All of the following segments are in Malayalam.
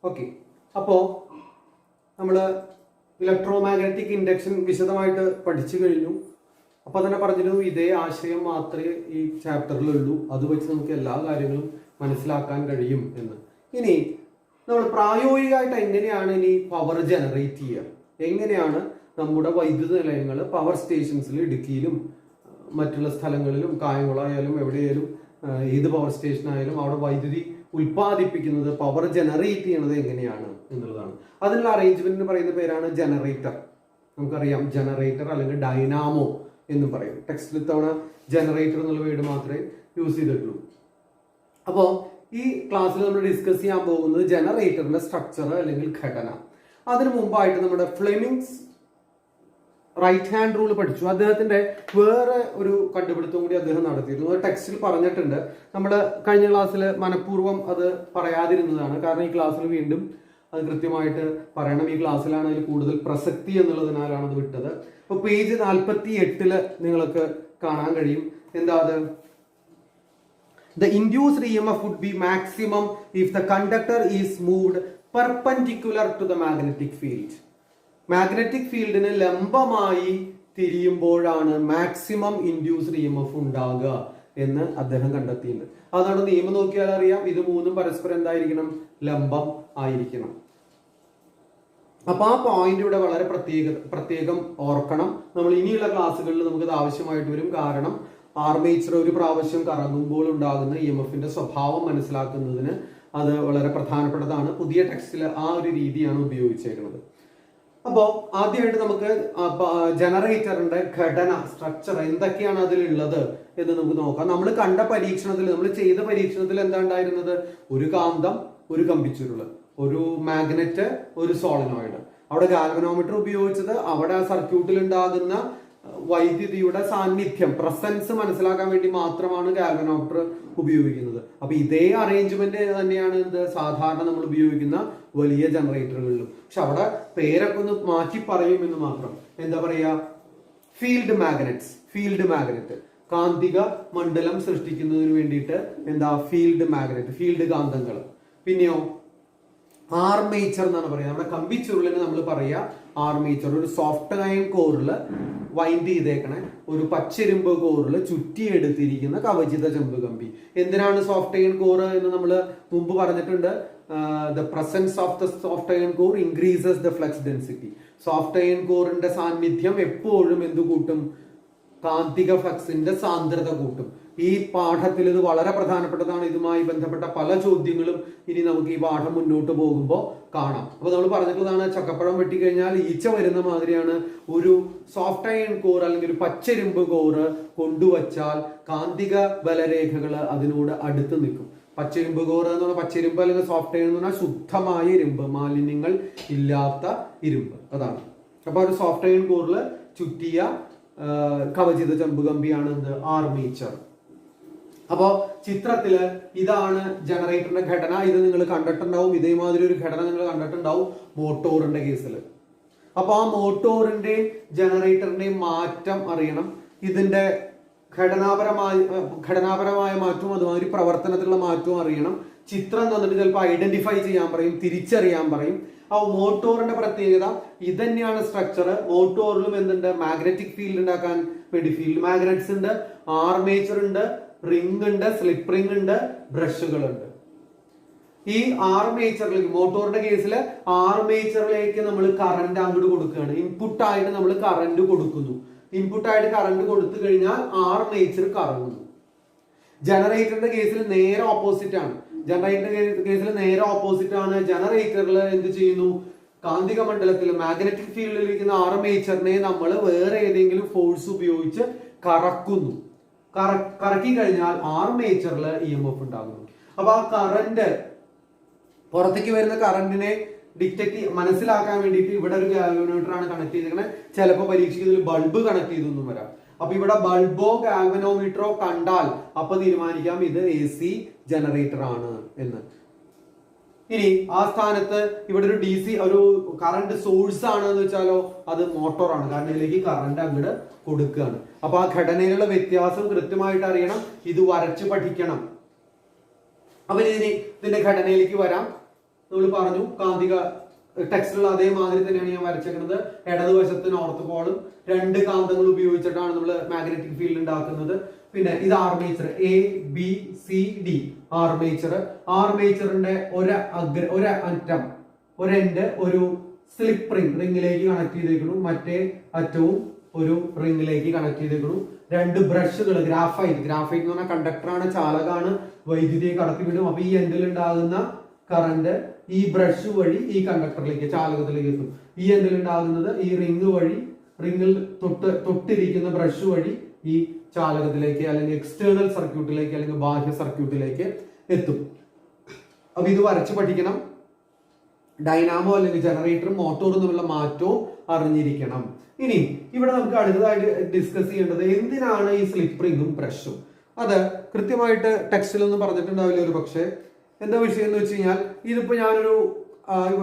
ഓക്കെ, അപ്പോൾ നമ്മൾ ഇലക്ട്രോ മാഗ്നറ്റിക് ഇൻഡക്ഷൻ വിശദമായിട്ട് പഠിച്ചു കഴിഞ്ഞു. അപ്പോൾ തന്നെ പറഞ്ഞിരുന്നു ഇതേ ആശയം മാത്രമേ ഈ ചാപ്റ്ററിലുള്ളൂ, അത് വെച്ച് നമുക്ക് എല്ലാ കാര്യങ്ങളും മനസ്സിലാക്കാൻ കഴിയും എന്ന്. ഇനി നമ്മൾ പ്രായോഗികമായിട്ട് എങ്ങനെയാണ് ഇനി പവർ ജനറേറ്റ് ചെയ്യുക, എങ്ങനെയാണ് നമ്മുടെ വൈദ്യുത നിലയങ്ങൾ പവർ സ്റ്റേഷൻസിൽ ഇടുക്കിയിലും മറ്റുള്ള സ്ഥലങ്ങളിലും കായംകുളമായാലും എവിടെയായാലും ഏത് പവർ സ്റ്റേഷൻ ആയാലും അവിടെ വൈദ്യുതി ഉൽപ്പാദിപ്പിക്കുന്നത്, പവർ ജനറേറ്റ് ചെയ്യണത് എങ്ങനെയാണ് എന്നുള്ളതാണ്. അതിനുള്ള അറേഞ്ച്മെന്റിന് പറയുന്ന പേരാണ് ജനറേറ്റർ. നമുക്കറിയാം ജനറേറ്റർ അല്ലെങ്കിൽ ഡൈനാമോ എന്നും പറയും. ടെക്സ്റ്റിൽ തവണ ജനറേറ്റർ എന്നുള്ള വേർഡ് മാത്രമേ യൂസ് ചെയ്തിട്ടുള്ളൂ. അപ്പോൾ ഈ ക്ലാസ്സിൽ നമ്മൾ ഡിസ്കസ് ചെയ്യാൻ പോകുന്നത് ജനറേറ്ററിന്റെ സ്ട്രക്ചർ അല്ലെങ്കിൽ ഘടന. അതിനു മുമ്പായിട്ട് നമ്മുടെ ഫ്ലെമിങ്സ് റൈറ്റ് ഹാൻഡ് റൂൾ പഠിച്ചു. അദ്ദേഹത്തിന്റെ വേറെ ഒരു കണ്ടുപിടുത്തം കൂടി അദ്ദേഹം നടത്തിയിരുന്നു. അത് ടെക്സ്റ്റിൽ പറഞ്ഞിട്ടുണ്ട്. നമ്മൾ കഴിഞ്ഞ ക്ലാസ്സിൽ മനഃപൂർവ്വം അത് പറയാതിരുന്നതാണ്. കാരണം ഈ ക്ലാസ്സിൽ വീണ്ടും അത് കൃത്യമായിട്ട് പറയണം. ഈ ക്ലാസ്സിലാണ് അതിൽ കൂടുതൽ പ്രസക്തി എന്നുള്ളതിനാലാണ് അത് വിട്ടത്. അപ്പൊ പേജ് 48 നിങ്ങൾക്ക് കാണാൻ കഴിയും. എന്താ അത്? The induced EMF would be maximum if the conductor is moved perpendicular to the magnetic field. Magnetic ഫീൽഡിന് ലംബമായി തിരിയുമ്പോഴാണ് മാക്സിമം ഇൻഡ്യൂസ്ഡ് EMF ഉണ്ടാകുക എന്ന് അദ്ദേഹം കണ്ടെത്തിയിട്ടുണ്ട്. അതാണ് നിയമം നോക്കിയാൽ അറിയാം. ഇത് മൂന്നും പരസ്പരം എന്തായിരിക്കണം? ലംബം ആയിരിക്കണം. അപ്പൊ ആ പോയിന്റ് ഇവിടെ വളരെ പ്രത്യേകം ഓർക്കണം. നമ്മൾ ഇനിയുള്ള ക്ലാസ്സുകളിൽ നമുക്കത് ആവശ്യമായിട്ട് വരും. കാരണം ആർമേച്ചർ ഒരു പ്രാവശ്യം കറങ്ങുമ്പോൾ ഉണ്ടാകുന്ന EMFന്റെ സ്വഭാവം മനസ്സിലാക്കുന്നതിന് അത് വളരെ പ്രധാനപ്പെട്ടതാണ്. പുതിയ ടെക്സ്റ്റിൽ ആ ഒരു രീതിയാണ് ഉപയോഗിച്ചേക്കുന്നത്. അപ്പോൾ ആദ്യമായിട്ട് നമുക്ക് ജനറേറ്ററിന്റെ ഘടന, സ്ട്രക്ചർ എന്തൊക്കെയാണ് അതിലുള്ളത് എന്ന് നമുക്ക് നോക്കാം. നമ്മൾ കണ്ട പരീക്ഷണത്തിൽ, നമ്മൾ ചെയ്ത പരീക്ഷണത്തിൽ എന്താ ഉണ്ടായിരുന്നത്? ഒരു കാന്തം, ഒരു കമ്പിച്ചുരുള്, ഒരു മാഗ്നറ്റ്, ഒരു സോളിനോയിഡ്. അവിടെ ഗാൽവനോമീറ്റർ ഉപയോഗിച്ചത് അവിടെ ആ സർക്യൂട്ടിൽ ഉണ്ടാകുന്ന വൈദ്യുതിയുടെ സാന്നിധ്യം, പ്രസൻസ് മനസ്സിലാക്കാൻ വേണ്ടി മാത്രമാണ് ഗാൽവനോമീറ്റർ ഉപയോഗിക്കുന്നത്. അപ്പൊ ഇതേ അറേഞ്ച്മെന്റ് തന്നെയാണ് എന്ത് സാധാരണ നമ്മൾ ഉപയോഗിക്കുന്ന വലിയ ജനറേറ്ററുകളിലും. പക്ഷെ അവിടെ പേരൊക്കെ ഒന്ന് മാറ്റി പറയും എന്ന് മാത്രം. എന്താ പറയാ? ഫീൽഡ് മാഗ്നറ്റ്സ്, ഫീൽഡ് മാഗ്നറ്റ്, കാന്തിക മണ്ഡലം സൃഷ്ടിക്കുന്നതിന് വേണ്ടിയിട്ട് എന്താ? ഫീൽഡ് മാഗ്നറ്റ്, ഫീൽഡ് കാന്തങ്ങൾ. പിന്നെയോ ആർമേച്ചർ എന്നാണ് പറയുക. നമ്മുടെ കമ്പിച്ചുരുളിന് നമ്മൾ പറയാ ആർമേച്ചർ. ഒരു സോഫ്റ്റ് അയൺ കോറിൽ വൈൻഡ് ചെയ്തേക്കണേ ഒരു പച്ചരുമ്പ് കോറിൽ ചുറ്റിയെടുത്തിരിക്കുന്ന കവചിത ചെമ്പ് കമ്പി. എന്തിനാണ് സോഫ്റ്റ് അയൺ കോർ എന്ന് നമ്മൾ മുമ്പ് പറഞ്ഞിട്ടുണ്ട്. The presence of the soft iron core increases the flux density. Soft iron കോറിന്റെ സാന്നിധ്യം എപ്പോഴും എന്ത് കൂട്ടും? കാന്തിക ഫ്ലക്സിന്റെ സാന്ദ്രത കൂട്ടും. ഈ പാഠത്തിൽ ഇത് വളരെ പ്രധാനപ്പെട്ടതാണ്. ഇതുമായി ബന്ധപ്പെട്ട പല ചോദ്യങ്ങളും ഇനി നമുക്ക് ഈ പാഠം മുന്നോട്ട് പോകുമ്പോൾ കാണാം. അപ്പൊ നമ്മൾ പറഞ്ഞിട്ടുള്ളതാണ്, ചക്കപ്പഴം വെട്ടിക്കഴിഞ്ഞാൽ ഈച്ച വരുന്ന മാതിരിയാണ് ഒരു സോഫ്റ്റ് അയൺ കോർ അല്ലെങ്കിൽ ഒരു പച്ചരുമ്പ് കോറ് കൊണ്ടുവച്ചാൽ കാന്തിക ബലരേഖകൾ അതിനോട് അടുത്ത് നിൽക്കും. പച്ചരുമ്പ് കോറ് എന്ന് പറഞ്ഞാൽ, പച്ചരുമ്പ് അല്ലെങ്കിൽ സോഫ്റ്റ് അയൺ എന്ന് പറഞ്ഞാൽ ശുദ്ധമായ ഇരുമ്പ്, മാലിന്യങ്ങൾ ഇല്ലാത്ത ഇരുമ്പ്, അതാണ്. അപ്പൊ ഒരു സോഫ്റ്റ് അയൺ കോറിൽ ചുറ്റിയ കവചിത ചെമ്പ് കമ്പിയാണ് എന്ത്? ആർമേച്ചർ. അപ്പോ ചിത്രത്തില് ഇതാണ് ജനറേറ്ററിന്റെ ഘടന. ഇത് നിങ്ങൾ കണ്ടിട്ടുണ്ടാവും. ഇതേമാതിരി ഒരു ഘടന നിങ്ങൾ കണ്ടിട്ടുണ്ടാവും മോട്ടോറിന്റെ കേസിൽ. അപ്പൊ ആ മോട്ടോറിന്റെയും ജനറേറ്ററിന്റെയും മാറ്റം അറിയണം. ഇതിന്റെ ഘടനാപരമായ മാറ്റവും അതുമാതിരി പ്രവർത്തനത്തിലുള്ള മാറ്റവും അറിയണം. ചിത്രം തന്നിട്ട് ചിലപ്പോൾ ഐഡന്റിഫൈ ചെയ്യാൻ പറയും, തിരിച്ചറിയാൻ പറയും. ആ മോട്ടോറിന്റെ പ്രത്യേകത ഇതന്നെയാണ് സ്ട്രക്ചർ. മോട്ടോറിലും എന്തുണ്ട്? മാഗ്നറ്റിക് ഫീൽഡ് ഉണ്ടാക്കാൻ വേണ്ടി ഫീൽഡ് മാഗ്നറ്റ്സ് ഉണ്ട്, ആർമേച്ചർ ഉണ്ട്, റിംഗ് ഉണ്ട്, സ്ലിപ്പ് റിംഗ് ഉണ്ട്, ബ്രഷുകളുണ്ട്. ഈ ആർമേച്ചറിലേക്ക്, മോട്ടോറിന്റെ കേസിൽ ആർമേച്ചറിലേക്ക് നമ്മൾ കറന്റ് അങ്ങോട്ട് കൊടുക്കുകയാണ്. ഇൻപുട്ടായിട്ട് നമ്മൾ കറന്റ് കൊടുക്കുന്നു. ഇൻപുട്ടായിട്ട് കറന്റ് കൊടുത്തു കഴിഞ്ഞാൽ ആർമേച്ചർ കറങ്ങുന്നു. ജനറേറ്ററിന്റെ കേസിൽ നേരെ ഓപ്പോസിറ്റ് ആണ്. ജനറേറ്ററിൽ എന്ത് ചെയ്യുന്നു? കാന്തിക മണ്ഡലത്തിൽ മാഗ്നറ്റിക് ഫീൽഡിൽ ഇരിക്കുന്ന ആർമേച്ചറിനെ നമ്മൾ വേറെ ഏതെങ്കിലും ഫോഴ്സ് ഉപയോഗിച്ച് കറക്കുന്നു. കറക്കി കഴിഞ്ഞാൽ ആർമേച്ചറിൽ EMF ഉണ്ടാകുന്നു. അപ്പൊ ആ കറന്റ്, പുറത്തേക്ക് വരുന്ന കറന്റിനെ ഡിറ്റക്ട് മനസ്സിലാക്കാൻ വേണ്ടിയിട്ട് ഇവിടെ ഒരു ഗാൽവനോമീറ്റർ ആണ് കണക്ട് ചെയ്തിരിക്കുന്നത്. ചിലപ്പോൾ പരീക്ഷയ്ക്ക് ഇതിൽ ബൾബ് കണക്ട് ചെയ്തൊന്നും വരാം. അപ്പൊ ഇവിടെ ബൾബോ ഗാൽവനോമീറ്ററോ കണ്ടാൽ അപ്പൊ തീരുമാനിക്കാം ഇത് AC ജനറേറ്റർ ആണ് എന്ന്. ഇനി ആ സ്ഥാനത്ത് ഇവിടെ ഒരു DC ഒരു കറണ്ട് സോഴ്സ് ആണ് എന്ന് വെച്ചാലോ അത് മോട്ടോറാണ്. കാരണം ഇതിലേക്ക് കറണ്ട് അങ്ങോട്ട് കൊടുക്കുകയാണ്. അപ്പൊ ആ ഘടനയിലുള്ള വ്യത്യാസം കൃത്യമായിട്ട് അറിയണം. ഇത് വരച്ച് പഠിക്കണം. അപ്പൊ ഇനി ഇതിന്റെ ഘടനയിലേക്ക് വരാം. നമ്മൾ പറഞ്ഞു കാന്തിക ടെക്സ്റ്റിലുള്ള അതേമാതിരി തന്നെയാണ് ഞാൻ വരച്ചേക്കുന്നത്. ഇടതുവശത്ത് നോർത്ത് പോളും 2 കാന്തങ്ങൾ ഉപയോഗിച്ചിട്ടാണ് നമ്മൾ മാഗ്നറ്റിക് ഫീൽഡ് ഉണ്ടാക്കുന്നത്. പിന്നെ ഇത് ആർമേച്ചർ ABCD ആർമേച്ചർ. ആർമേച്ചറിന്റെ ഒരറ്റം ഒരു സ്ലിപ്പ് റിംഗിലേക്ക് കണക്ട് ചെയ്തേക്കുന്നു, മറ്റേ അറ്റവും ഒരു റിംഗിലേക്ക് കണക്ട് ചെയ്തേക്കുന്നു. 2 ബ്രഷുകൾ ഗ്രാഫൈറ്റ് എന്ന് പറഞ്ഞാൽ കണ്ടക്ടറാണ്, ചാലകാണ്, വൈദ്യുതിയെ കടത്തിവിടും. അപ്പൊ ഈ എൻഡിൽ ഉണ്ടാകുന്ന കറന്റ് ഈ ബ്രഷ് വഴി ഈ കണ്ടക്ടറിലേക്ക് ചാലകത്തിലേക്ക് എത്തും. ഈ എൻഡിൽ ഉണ്ടാകുന്നത് ഈ റിംഗ് വഴി, റിംഗിൽ തൊട്ടിരിക്കുന്ന ബ്രഷ് വഴി ഈ ചാലകത്തിലേക്ക് അല്ലെങ്കിൽ എക്സ്റ്റേണൽ സർക്യൂട്ടിലേക്ക് അല്ലെങ്കിൽ ബാഹ്യ സർക്യൂട്ടിലേക്ക് എത്തും. അപ്പൊ ഇത് വരച്ച് പഠിക്കണം. ഡൈനാമോ അല്ലെങ്കിൽ ജനറേറ്ററും മോട്ടോറും തമ്മിലുള്ള മാറ്റവും അറിഞ്ഞിരിക്കണം. ഇനി ഇവിടെ നമുക്ക് അടുത്തതായിട്ട് ഡിസ്കസ് ചെയ്യേണ്ടത് എന്തിനാണ് ഈ സ്ലിപ്പ് റിംഗും ബ്രഷും. അത് കൃത്യമായിട്ട് ടെക്സ്റ്റിലൊന്നും പറഞ്ഞിട്ടുണ്ടാവില്ല ഒരു പക്ഷേ. എന്താ വിഷയം എന്ന് വെച്ച് കഴിഞ്ഞാൽ, ഇതിപ്പോ ഞാനൊരു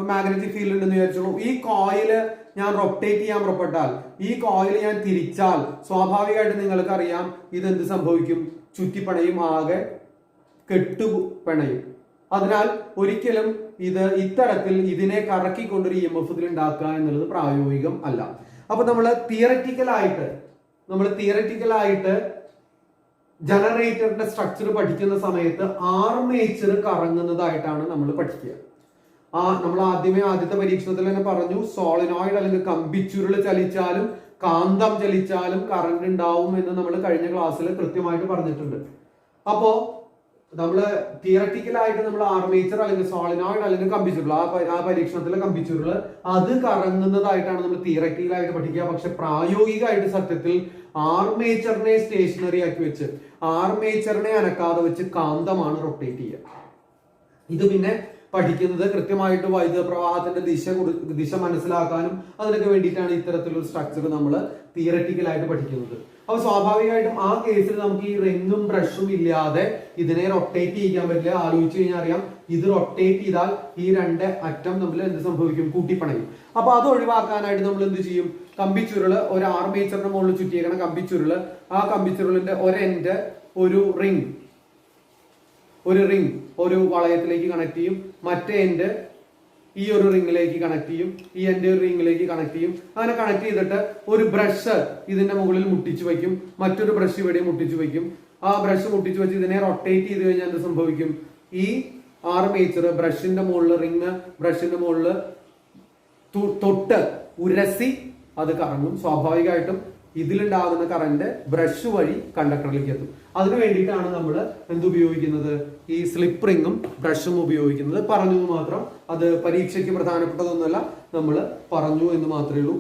മാഗ്നറ്റിക് ഫീൽഡ് ഉണ്ടെന്ന് വിചാരിച്ചോളൂ. ഈ കോയില് ഞാൻ റൊട്ടേറ്റ് ചെയ്യാൻ പുറപ്പെട്ടാൽ, ഈ കോയിൽ ഞാൻ തിരിച്ചാൽ സ്വാഭാവികമായിട്ട് നിങ്ങൾക്ക് അറിയാം ഇതെന്ത് സംഭവിക്കും, ചുറ്റിപ്പണയും, ആകെ കെട്ടുപണയും. അതിനാൽ ഒരിക്കലും ഇത്തരത്തിൽ ഇതിനെ കറക്കിക്കൊണ്ടൊരു EMF ഉണ്ടാക്കുക എന്നുള്ളത് പ്രായോഗികം അല്ല. അപ്പൊ നമ്മൾ തിയററ്റിക്കലായിട്ട് ജനറേറ്ററിന്റെ സ്ട്രക്ചർ പഠിക്കുന്ന സമയത്ത് ആർമേച്ചർ കറങ്ങുന്നതായിട്ടാണ് നമ്മൾ പഠിക്കുക. നമ്മൾ ആദ്യത്തെ പരീക്ഷണത്തിൽ തന്നെ പറഞ്ഞു, സോളിനോയിഡ് അല്ലെങ്കിൽ കമ്പിച്ചുരുൾ ചലിച്ചാലും കാന്തം ചലിച്ചാലും കറണ്ട് ഉണ്ടാവും എന്ന് നമ്മൾ കഴിഞ്ഞ ക്ലാസ്സിൽ കൃത്യമായിട്ട് പറഞ്ഞിട്ടുണ്ട്. അപ്പോ നമ്മള് തിയററ്റിക്കലായിട്ട് നമ്മൾ ആർമേച്ചർ അല്ലെങ്കിൽ സോളിനോയിഡ് അല്ലെങ്കിൽ കമ്പിച്ചുരുൾ, ആ പരീക്ഷണത്തിലെ കമ്പിച്ചുരുൾ അത് കറങ്ങുന്നതായിട്ടാണ് നമ്മൾ തിയററ്റിക്കലായിട്ട് പഠിക്കുക. പക്ഷെ പ്രായോഗികമായിട്ട് സത്യത്തിൽ ആർമേച്ചറിനെ സ്റ്റേഷനറി ആക്കി വെച്ച്, ആർമേച്ചറിനെ അനക്കാതെ വെച്ച് കാന്തമാണ് റൊട്ടേറ്റ് ചെയ്യുക. ഇത് പിന്നെ പഠിക്കുന്നത് കൃത്യമായിട്ട് വൈദ്യുത പ്രവാഹത്തിന്റെ ദിശ മനസ്സിലാക്കാനും അതിനൊക്കെ വേണ്ടിയിട്ടാണ് ഇത്തരത്തിലൊരു സ്ട്രക്ചർ നമ്മൾ തിയററ്റിക്കലായിട്ട് പഠിക്കുന്നത്. അപ്പൊ സ്വാഭാവികമായിട്ടും ആ കേസിൽ നമുക്ക് ഈ റിംഗും ബ്രഷും ഇല്ലാതെ ഇതിനെ റൊട്ടേറ്റ് ചെയ്യാൻ പറ്റില്ല. ആലോചിച്ച് കഴിഞ്ഞാൽ അറിയാം, ഇത് റൊട്ടേറ്റ് ചെയ്താൽ ഈ 2 അറ്റം തമ്മിൽ എന്ത് സംഭവിക്കും, കൂട്ടിപ്പണയും. അപ്പൊ അത് ഒഴിവാക്കാനായിട്ട് നമ്മൾ എന്ത് ചെയ്യും, കമ്പിച്ചുരുള് ഒരു ആർമേച്ചറിന്റെ മുകളിൽ ചുറ്റിയേക്കണം കമ്പിച്ചുരുള്, ആ കമ്പിച്ചുരുളിന്റെ ഒരെൻഡ് ഒരു റിംഗ് ഒരു വളയത്തിലേക്ക് കണക്ട് ചെയ്യും, മറ്റേ എൻഡ് ഈ ഒരു റിംഗിലേക്ക് കണക്ട് ചെയ്യും, ഈ എൻഡ് ഒരു റിംഗിലേക്ക് കണക്ട് ചെയ്യും. അങ്ങനെ കണക്ട് ചെയ്തിട്ട് ഒരു ബ്രഷ് ഇതിന്റെ മുകളിൽ മുട്ടിച്ചു വയ്ക്കും, മറ്റൊരു ബ്രഷ് ഇവിടെ മുട്ടിച്ചു വയ്ക്കും. ആ ബ്രഷ് മുട്ടിച്ചു വെച്ച് ഇതിനെ റൊട്ടേറ്റ് ചെയ്ത് കഴിഞ്ഞാൽ എന്ത് സംഭവിക്കും, ഈ ആർമേച്ചർ ബ്രഷിന്റെ മുകളിൽ ബ്രഷിന്റെ മുകളിൽ തൊട്ട് ഉരസി അത് കറങ്ങും. സ്വാഭാവികമായിട്ടും ഇതിലുണ്ടാകുന്ന കറന്റ് ബ്രഷ് വഴി കണ്ടക്ടറിലേക്ക് എത്തും. അതിനു വേണ്ടിയിട്ടാണ് നമ്മൾ എന്തുപയോഗിക്കുന്നത്, ഈ സ്ലിപ്പ് റിംഗും ബ്രഷും ഉപയോഗിക്കുന്നത്. പറഞ്ഞു മാത്രം, അത് പരീക്ഷയ്ക്ക് പ്രധാനപ്പെട്ടതൊന്നുമല്ല, നമ്മൾ പറഞ്ഞു എന്ന് മാത്രമേ ഉള്ളൂ.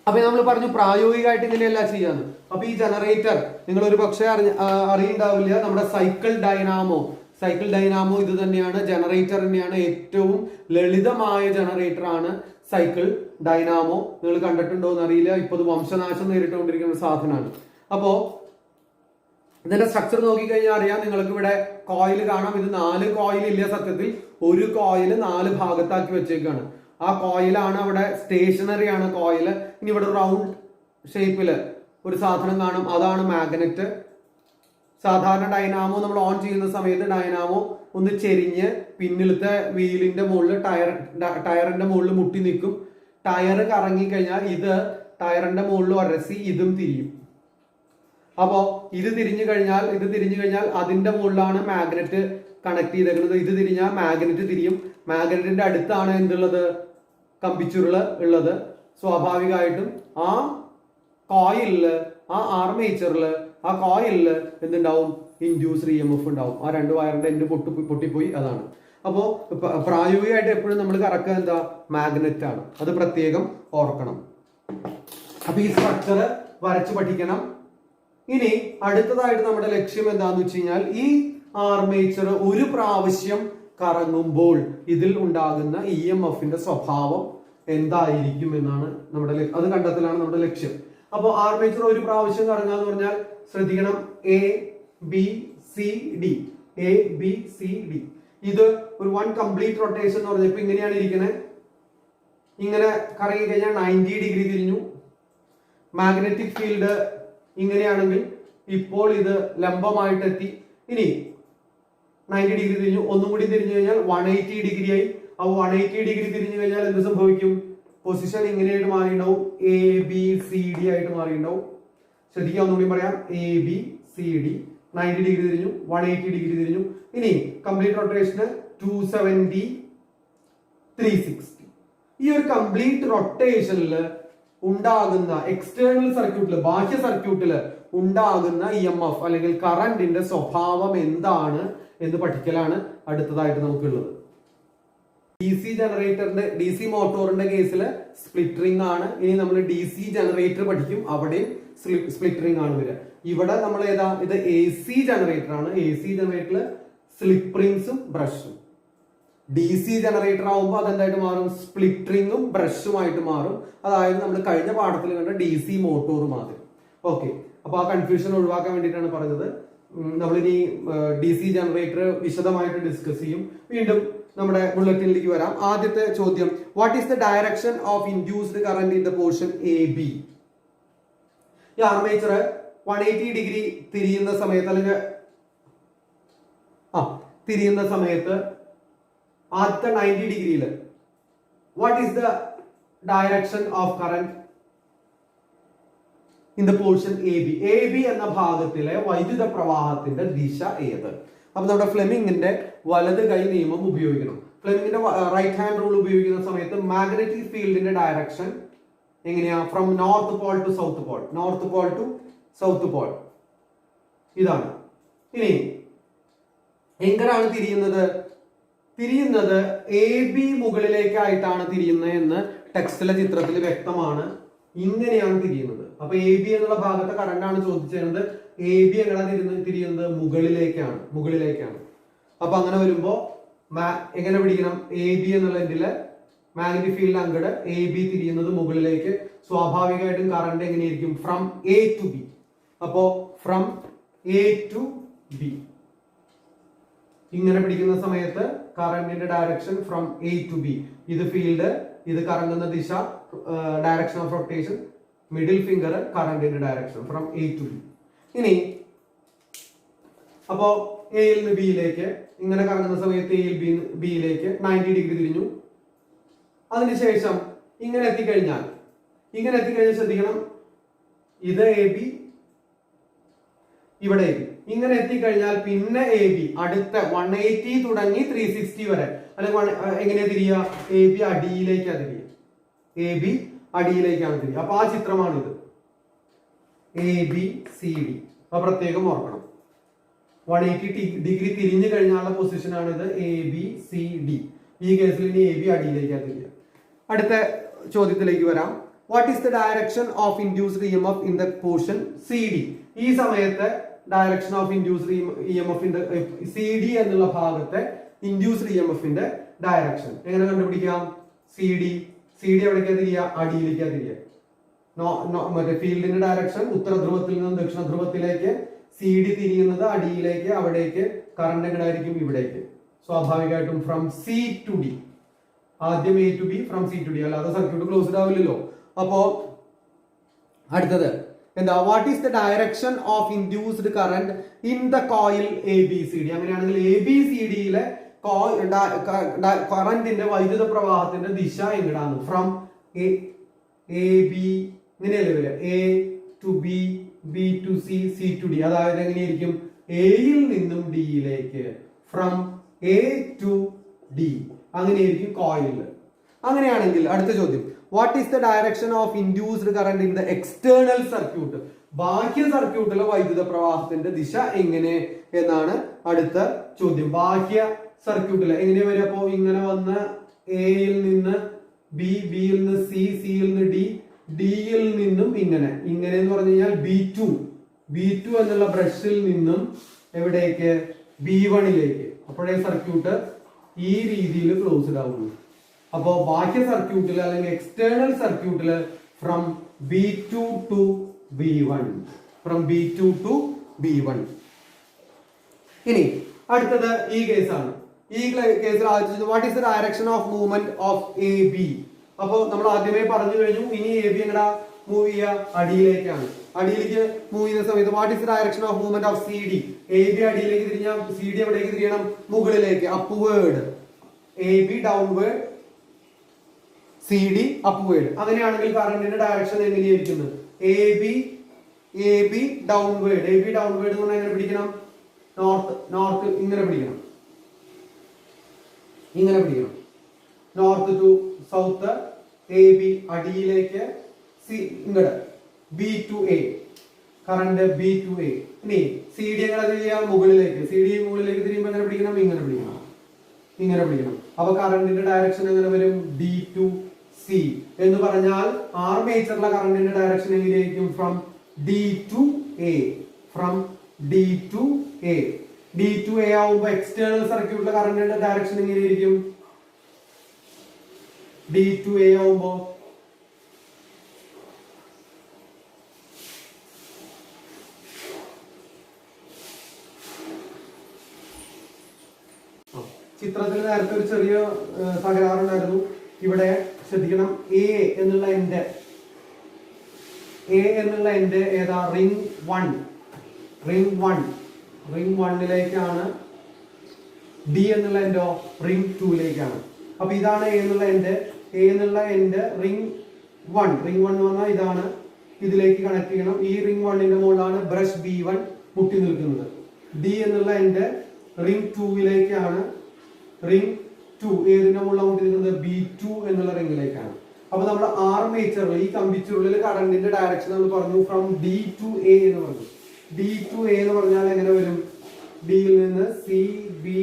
അപ്പൊ നമ്മൾ പറഞ്ഞു പ്രായോഗികമായിട്ട് ഇങ്ങനെയല്ല ചെയ്യാന്ന്. അപ്പൊ ഈ ജനറേറ്റർ നിങ്ങൾ ഒരു പക്ഷേ അറിയുണ്ടാവില്ല, നമ്മുടെ സൈക്കിൾ ഡൈനാമോ ഇത് തന്നെയാണ്, ജനറേറ്റർ തന്നെയാണ്. ഏറ്റവും ലളിതമായ ജനറേറ്റർ ആണ് സൈക്കിൾ ഡൈനാമോ. നിങ്ങൾ കണ്ടിട്ടുണ്ടോ എന്ന് അറിയില്ല, ഇപ്പൊ ഇത് വംശനാശം നേരിട്ടുകൊണ്ടിരിക്കുന്ന സാധനമാണ്. അപ്പോ ഇതിന്റെ സ്ട്രക്ചർ നോക്കിക്കഴിഞ്ഞാൽ അറിയാം, നിങ്ങൾക്ക് ഇവിടെ കോയിൽ കാണാം. ഇത് 4 കോയിൽ ഇല്ല, സത്യത്തിൽ ഒരു കോയിൽ 4 ഭാഗത്താക്കി വെച്ചേക്കാണ്. ആ കോയിലാണ് അവിടെ സ്റ്റേഷനറി ആണ് കോയിൽ. ഇനി ഇവിടെ റൗണ്ട് ഷേപ്പില് ഒരു സാധനം കാണും, അതാണ് മാഗ്നറ്റ്. സാധാരണ ഡൈനാമോ നമ്മൾ ഓൺ ചെയ്യുന്ന സമയത്ത് ഡൈനാമോ ഒന്ന് ചെരിഞ്ഞ് പിന്നിലത്തെ വീലിന്റെ മുകളിൽ ടയറിന്റെ മുകളിൽ മുട്ടി നിൽക്കും. ടയർ കറങ്ങി കഴിഞ്ഞാൽ ഇത് ടയറിന്റെ മുകളിൽ ഉരസി ഇതും തിരിയും. അപ്പോ ഇത് തിരിഞ്ഞു കഴിഞ്ഞാൽ അതിന്റെ മുകളിലാണ് മാഗ്നറ്റ് കണക്ട് ചെയ്തേക്കുന്നത്. ഇത് തിരിഞ്ഞാൽ മാഗ്നറ്റ് തിരിയും. മാഗ്നറ്റിന്റെ അടുത്താണ് എന്തുള്ളത്, കമ്പിച്ചുരുള് ഉള്ളത്. സ്വാഭാവികമായിട്ടും ആ കോയിലില്, ആ ആർമേച്ചറില്, ആ കോയിലില് എന്തുണ്ടാവും, ഇൻഡ്യൂസ്ഡ് EMF ഉണ്ടാവും. ആ 2 വയറിന്റെ എൻഡ് പൊട്ടിപ്പോയി. അതാണ്. അപ്പോ പ്രായോഗികമായിട്ട് എപ്പോഴും നമ്മൾ കറക്കുക എന്താ, മാഗ്നറ്റ് ആണ്. അത് പ്രത്യേകം ഓർക്കണം. അപ്പൊ ഈ സ്ട്രക്ചർ വരച്ച് പഠിക്കണം. ഇനി അടുത്തതായിട്ട് നമ്മുടെ ലക്ഷ്യം എന്താന്ന് വെച്ച് കഴിഞ്ഞാൽ, ഈ ആർമേച്ചർ ഒരു പ്രാവശ്യം കറങ്ങുമ്പോൾ ഇതിൽ ഉണ്ടാകുന്ന EMFന്റെ സ്വഭാവം എന്തായിരിക്കും എന്നാണ് അത് കണ്ടെത്തലാണ് നമ്മുടെ ലക്ഷ്യം. അപ്പൊ ആർമേച്ചർ ഒരു പ്രാവശ്യം കറങ്ങാന്ന് പറഞ്ഞാൽ ശ്രദ്ധിക്കണം, ABCD ഇത് ഒരു 1 കംപ്ലീറ്റ് റൊട്ടേഷൻ എന്ന് പറഞ്ഞപ്പോ ഇങ്ങനെയാണ് ഇരിക്കുന്നത്. ഇങ്ങനെ കറങ്ങി കഴിഞ്ഞാൽ 90 ഡിഗ്രി തിരിഞ്ഞു. മാഗ്നറ്റിക് ഫീൽഡ് ഇങ്ങനെയാണെങ്കിൽ ഇപ്പോൾ ഇത് ലംബമായിട്ട് എത്തി. ഇനി 90 ഡിഗ്രി തിരിഞ്ഞു, ഒന്നും കൂടി തിരിഞ്ഞു കഴിഞ്ഞാൽ 180 ഡിഗ്രി ആയി. അപ്പൊ 180 ഡിഗ്രി തിരിഞ്ഞു കഴിഞ്ഞാൽ എന്ത് സംഭവിക്കും? പൊസിഷൻ ഇങ്ങനെയായിട്ട് മാറിയിട്ടുണ്ടാവും, എ ബി സി ഡി ആയിട്ട് മാറിയിട്ടുണ്ടാവും. ശ്രദ്ധിക്കുക, ഒന്നുകൂടി പറയാം, A B C D 90 degree തിരിഞ്ഞു, 180 ഡിഗ്രി തിരിഞ്ഞു. ഇനി കംപ്ലീറ്റ് റൊട്ടേഷന് 270 360. ഈ ഒരു കംപ്ലീറ്റ് റൊട്ടേഷനിൽ ഉണ്ടാകുന്ന എക്സ്റ്റേണൽ സർക്യൂട്ടില്, ബാഹ്യ സർക്യൂട്ടില് ഉണ്ടാകുന്ന EMF അല്ലെങ്കിൽ കറന്റിന്റെ സ്വഭാവം എന്താണ് എന്ന് പഠിക്കലാണ് അടുത്തതായിട്ട് നമുക്കുള്ളത്. DC ജനറേറ്ററിന്റെ, DC മോട്ടോറിന്റെ കേസിൽ സ്പ്ലിറ്റ് റിംഗ് ആണ്. ഇനി നമ്മൾ DC ജനറേറ്റർ പഠിക്കും, അവിടെയും സ്പ്ലിറ്റ് റിംഗ് ആണ് വരിക. ഇവിടെ നമ്മൾ ഏതാ, ഇത് AC ജനറേറ്റർ ആണ്. AC ജനറേറ്ററിൽ സ്ലിപ്പ് റിംഗ്സും ബ്രഷും. DC ജനറേറ്റർ ആവുമ്പോൾ അതെന്തായിട്ട് മാറും? സ്പ്ലിറ്റ് റിംഗും ബ്രഷുമായിട്ട് മാറും. അതായത് നമ്മൾ കഴിഞ്ഞ പാഠത്തിൽ കണ്ട DC മോട്ടോർ മാതിരി. ഓക്കെ, അപ്പൊ ആ കൺഫ്യൂഷൻ ഒഴിവാക്കാൻ വേണ്ടിയിട്ടാണ് പറഞ്ഞത്. നമ്മളിനി DC ജനറേറ്റർ വിശദമായിട്ട് ഡിസ്കസ് ചെയ്യും. വീണ്ടും നമ്മുടെ ബുള്ളറ്റിനിലേക്ക് വരാം. ആദ്യത്തെ ചോദ്യം, what is the direction of induced current in the portion A B? ഈ ആർമേച്ചർ 180 ഡിഗ്രി തിരിയുന്ന സമയത്ത്, അല്ലെങ്കിൽ തിരിയുന്ന സമയത്ത് ആദ്യത്തെ 90 ഡിഗ്രിയിൽ what is the direction of current in the portion A B? A B എന്ന ഭാഗത്തിലെ വൈദ്യുത പ്രവാഹത്തിന്റെ ദിശ ഏത്? അപ്പൊ നമ്മുടെ ഫ്ലെമിങ്ങിന്റെ വലത് കൈ നിയമം ഉപയോഗിക്കണം. ഫ്ലെമിങ്ങിന്റെ റൈറ്റ് ഹാൻഡ് റൂൾ ഉപയോഗിക്കുന്ന സമയത്ത് മാഗ്നറ്റിക് ഫീൽഡിന്റെ ഡയറക്ഷൻ എങ്ങനെയാ? From north pole to south pole, north pole to south pole, ഇതാണ്. ഇനി എങ്ങനെയാണ് തിരിയുന്നത്? തിരിയുന്നത് എ ബി മുകളിലേക്കായിട്ടാണ് തിരിയുന്നത് എന്ന് ടെക്സ്റ്റിലെ ചിത്രത്തിൽ വ്യക്തമാണ്. ഇങ്ങനെയാണ് തിരിയുന്നത്. അപ്പൊ എ ബി എന്നുള്ള ഭാഗത്തെ കറണ്ടാണ് ചോദിച്ചിരുന്നത്. എ ബി എങ്ങനെയാണ് തിരിയുന്നത്? മുകളിലേക്കാണ്, മുകളിലേക്കാണ്. അപ്പൊ അങ്ങനെ വരുമ്പോ എങ്ങനെ പിടിക്കണം? എ ബി എന്നുള്ളതിലെ മാഗ്നറ്റിക് ഫീൽഡ് അങ്ങട് എ ബി തിരിയുന്നത് മുകളിലേക്ക്. സ്വാഭാവികമായിട്ടും കറണ്ട് എങ്ങനെയായിരിക്കും? From A to B. അപ്പോ ഫ്രം എ ടു ബി ഇങ്ങനെ പിടിക്കുന്ന സമയത്ത് കറന്റിന്റെ direction from A to B. ഇത് ഫീൽഡ്, ഇത് കറങ്ങുന്ന ദിശ, direction of rotation, middle finger കറന്റിന്റെ direction from A to B. ഇനി അപ്പോ എയിൽ നിന്ന് ബിയിലേക്ക് ഇങ്ങനെ കറങ്ങുന്ന സമയത്ത് എയിൽ ബിയിലേക്ക് 90 ഡിഗ്രി തിരിഞ്ഞു. അതിനുശേഷം ഇങ്ങനെ എത്തിക്കഴിഞ്ഞാൽ ശ്രദ്ധിക്കണം, ഇത് എ ബി, ഇവിടെ എ ബി. ഇങ്ങനെ എത്തിക്കഴിഞ്ഞാൽ പിന്നെ എ ബി അടുത്ത 180 തുടങ്ങി 360 വരെ, അല്ലെങ്കിൽ എങ്ങനെയാ തിരിയുക? എ ബി അടിയിലേക്കാണ് തിരിയുക, എ ബി അടിയിലേക്കാണ് തിരിയുക. അപ്പൊ ആ ചിത്രമാണിത്, എ ബി സി ഡി. അപ്പൊ പ്രത്യേകം ഓർക്കണം, 180 ഡിഗ്രി തിരിഞ്ഞു കഴിഞ്ഞാലുള്ള പൊസിഷനാണിത്, എ ബി സി ഡി. ഈ കേസിൽ ഇനി എ ബി അടിയിലേക്കാണ് തിരിയുക. അടുത്ത ചോദ്യത്തിലേക്ക് വരാം. What is the direction of induced EMF in the portion C D? ഈ സമയത്ത് ഡയറക്ഷൻ ഓഫ് ഇൻഡ്യൂസ്ഡ് EMFന്റെ സി ഡി എന്നുള്ള ഭാഗത്തെ ഇൻഡ്യൂസ്ഡ് EMFന്റെ ഡയറക്ഷൻ എങ്ങനെ കണ്ടുപിടിക്കാം? സി ഡി എവിടേക്കാ തിരിയുക? അടിയിലേക്കാ തിരിയുക. മറ്റേ ഫീൽഡിന്റെ ഡയറക്ഷൻ ഉത്തര ധ്രുവത്തിൽ നിന്നും ദക്ഷിണ ധ്രുവത്തിലേക്ക്, സി ഡി തിരിയുന്നത് അടിയിലേക്ക്, അവിടേക്ക് കറണ്ട് എങ്ങനെയായിരിക്കും? ഇവിടേക്ക്. സ്വാഭാവികമായിട്ടും ഫ്രം സി ടു ഡി, ആദ്യം A to B, from C to D, അല്ലാതെ സർക്യൂട്ട് ക്ലോസ്ഡ് ആവില്ലല്ലോ. അപ്പോ അടുത്തത് എന്താ? What is the direction of induced current in the coil A B C D? അങ്ങനെയാണെങ്കിൽ എ ബി സി ഡിയിലെ കറന്റിന്റെ വൈദ്യുത പ്രവാഹത്തിന്റെ ദിശ എങ്ങനെയാണ്? ഫ്രം എ ബി ഇങ്ങനെയല്ലേ വരിക, A to B, B to C, C to D. അതായത് എങ്ങനെയായിരിക്കും? എയിൽ നിന്നും ഡിയിലേക്ക്, ഫ്രം എ ടു ഡി, അങ്ങനെയായിരിക്കും കോയിലിൽ. അങ്ങനെയാണെങ്കിൽ അടുത്ത ചോദ്യം, what is the direction of induced current in the external circuit? ബാഹ്യ സർക്യൂട്ടിലെ വൈദ്യുത പ്രവാഹത്തിന്റെ ദിശ എങ്ങനെ എന്നാണ് അടുത്ത ചോദ്യം. ബാഹ്യ സർക്യൂട്ടില് എങ്ങനെയാ വരിക? അപ്പോ ഇങ്ങനെ വന്ന് എയിൽ നിന്ന് ബി, ബിയിൽ നിന്ന് സി, സിയിൽ നിന്ന് ഡി, ഡിയിൽ നിന്നും ഇങ്ങനെ എന്ന് പറഞ്ഞു കഴിഞ്ഞാൽ ബി ടു എന്നുള്ള ബ്രഷിൽ നിന്നും എവിടേക്ക്? B1ലേക്ക്. അപ്പോഴേ സർക്യൂട്ട് ഈ രീതിയിൽ ക്ലോസ്ഡ് ആവുള്ളൂ. അപ്പോ ബാഹ്യ സർക്യൂട്ടിൽ അല്ലെങ്കിൽ എക്സ്റ്റേണൽ സർക്യൂട്ടില് from B2 to B1, from B2 to B1. ഇനി അടുത്തത് ഈ കേസാണ്. ഈ കേസിൽ ആലോചിച്ചത് what is the direction of movement of A B? അപ്പൊ നമ്മൾ ആദ്യമേ പറഞ്ഞു കഴിഞ്ഞു. ഇനി എ ബി എങ്ങടാ? മൂവ് ചെയ്യുക അടിയിലേക്കാണ്. അടിയിലേക്ക് മൂവ് ചെയ്യുന്ന സമയത്ത് what is direction of movement of C D? A B അടിയിലേക്ക് തിരിഞ്ഞാൽ സി ഡി എവിടേക്ക് തിരിയണം? മുകളിലേക്ക്, upward. A B downward, C D upward. അങ്ങനെയാണെങ്കിൽ കറണ്ടിന്റെ ഡയറക്ഷൻ എങ്ങനെയായിരിക്കുന്നത്? A B downward. A B downward എന്ന് പറഞ്ഞാൽ എങ്ങനെ പിടിക്കണം? നോർത്ത് ഇങ്ങനെ പിടിക്കണം, ഇങ്ങനെ പിടിക്കണം. North to south, A B അടിയിലേക്ക്, സി ഇങ്ങോട്ട് B to A, current B to A. ഇനി സി ഡി എങ്ങനെ തിരിയാം? മുകളിലേക്ക്. സി ഡി മുകളിലേക്ക് തിരിയുമ്പോൾ എങ്ങനെ പിടിക്കണം? ഇങ്ങനെ പിടിക്കണം, ഇങ്ങനെ പിടിക്കണം. അപ്പൊ കറണ്ടിന്റെ ഡയറക്ഷൻ എങ്ങനെ വരും? ഡി ടു സി എന്ന് പറഞ്ഞാൽ ആർമേച്ചറിലെ കറണ്ടിന്റെ ഡയറക്ഷൻ എങ്ങനെയായിരിക്കും? From D to A, from D to A. D to A ആവുമ്പോ എക്സ്റ്റേണൽ സർക്യൂട്ടിലെ കറണ്ടിന്റെ ഡയറക്ഷൻ എങ്ങനെയായിരിക്കും? ഡി ടു എ ആവുമ്പോ ചിത്രത്തിൽ നേരത്തെ ഒരു ചെറിയ തകരാറുണ്ടായിരുന്നു. ഇവിടെ ശ്രദ്ധിക്കണം. എ എന്നുള്ള എന്റെ ഏതാ? റിംഗ് വണ്ണിലേക്കാണ്. ഡി എന്നുള്ള എന്റെ റിംഗ് ടൂയിലേക്കാണ്. അപ്പൊ ഇതാണ് എ എന്നുള്ള എന്റെ റിംഗ് വൺ എന്ന് പറഞ്ഞാൽ ഇതാണ്. ഇതിലേക്ക് കണക്ട് ചെയ്യണം. ഈ റിംഗ് വണ്ണിന്റെ മുകളിലാണ് ബ്രഷ് B1 മുട്ടി നിൽക്കുന്നത്. ഡി എന്നുള്ള എന്റെ റിംഗ് ടൂയിലേക്കാണ്. റിംഗ് ടു ഏതിന്റെ മുകളിലാണ് മുട്ടി നിൽക്കുന്നത്? B2 എന്നുള്ള റിംഗിലേക്കാണ്. അപ്പൊ നമ്മുടെ ആർമേച്ചറിൽ ഈ കമ്പിച്ചുള്ളിൽ കറണ്ടിന്റെ ഡയറക്ഷൻ നമ്മൾ പറഞ്ഞു ഫ്രം ഡി ടു എ എന്ന് പറഞ്ഞു. ഡി ടു എ എന്ന് പറഞ്ഞാൽ എങ്ങനെ വരും? ഡിയിൽ നിന്ന് സി ബി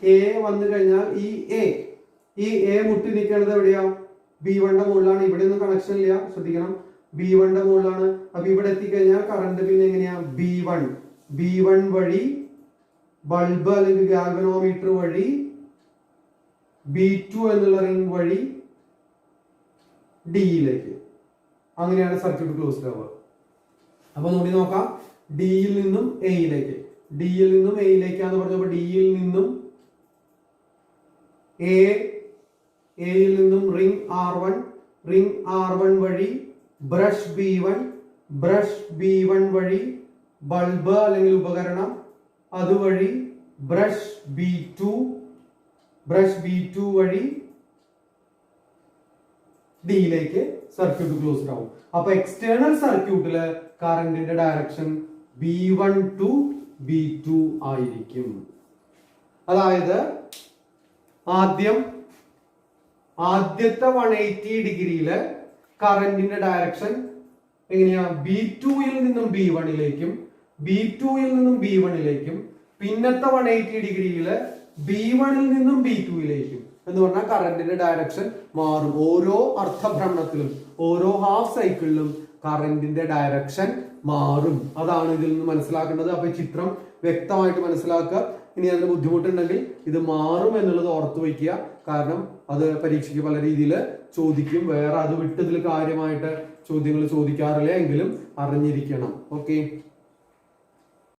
എ വന്നു കഴിഞ്ഞാൽ ഈ എ മുട്ടി നിൽക്കുന്നത് എവിടെയാ? B1ന്റെ മുകളിലാണ്. ഇവിടെ ഒന്നും കണക്ഷൻ ഇല്ല, ശ്രദ്ധിക്കണം. B1ന്റെ മുകളിലാണ്. അപ്പൊ ഇവിടെ എത്തിക്കഴിഞ്ഞാൽ കറണ്ട് പിന്നെ എങ്ങനെയാ? B1 വഴി ബൾബ് അല്ലെങ്കിൽ ഗാൽവനോമീറ്റർ വഴി B2 എന്നുള്ള റിംഗ് വഴി ഡിയിലേക്ക്. അങ്ങനെയാണ് സർക്യൂട്ട് ക്ലോസ്ഡ് ആവുക. അപ്പൊ നോക്കി നോക്കാം. ഡിയിൽ നിന്നും എയിലേക്കാന്ന് പറഞ്ഞപ്പോ ഡിയിൽ നിന്നും എയിൽ നിന്നും റിംഗ് R1 വഴി ബ്രഷ് B1 വഴി ബൾബ് അല്ലെങ്കിൽ ഉപകരണം, അതുവഴി ബ്രഷ് B2 വഴി ഡിയിലേക്ക് സർക്യൂട്ട് ക്ലോസ്ഡ് ആവും. അപ്പൊ എക്സ്റ്റേണൽ സർക്യൂട്ടില് കറണ്ടിന്റെ ഡയറക്ഷൻ B1 ടു B2 ആയിരിക്കും. അതായത് ആദ്യത്തെ 180 ഡിഗ്രിയില് കറണ്ടിന്റെ ഡയറക്ഷൻ എങ്ങനെയാ? B2യിൽ നിന്നും B1ലേക്കും B2യിൽ നിന്നും B1ലേക്കും. പിന്നത്തെ 180 ഡിഗ്രിയില് B1ൽ നിന്നും B2ലേക്കും എന്ന് പറഞ്ഞാൽ കറണ്ടിന്റെ ഡയറക്ഷൻ മാറും. ഓരോ അർദ്ധഭ്രമണത്തിലും ഓരോ ഹാഫ് സൈക്കിളിലും കറണ്ടിന്റെ ഡയറക്ഷൻ മാറും. അതാണ് ഇതിൽ നിന്ന് മനസ്സിലാക്കേണ്ടത്. അപ്പൊ ഈ ചിത്രം വ്യക്തമായിട്ട് മനസ്സിലാക്കുക. ഇനി അതിന് ബുദ്ധിമുട്ടുണ്ടെങ്കിൽ ഇത് മാറും എന്നുള്ളത് ഓർത്തു വയ്ക്കുക. കാരണം അത് പരീക്ഷയ്ക്ക് പല രീതിയിൽ ചോദിക്കും. വേറെ അത് വിട്ടതിൽ കാര്യമായിട്ട് ചോദ്യങ്ങൾ ചോദിക്കാറില്ല, എങ്കിലും അറിഞ്ഞിരിക്കണം. ഓക്കെ.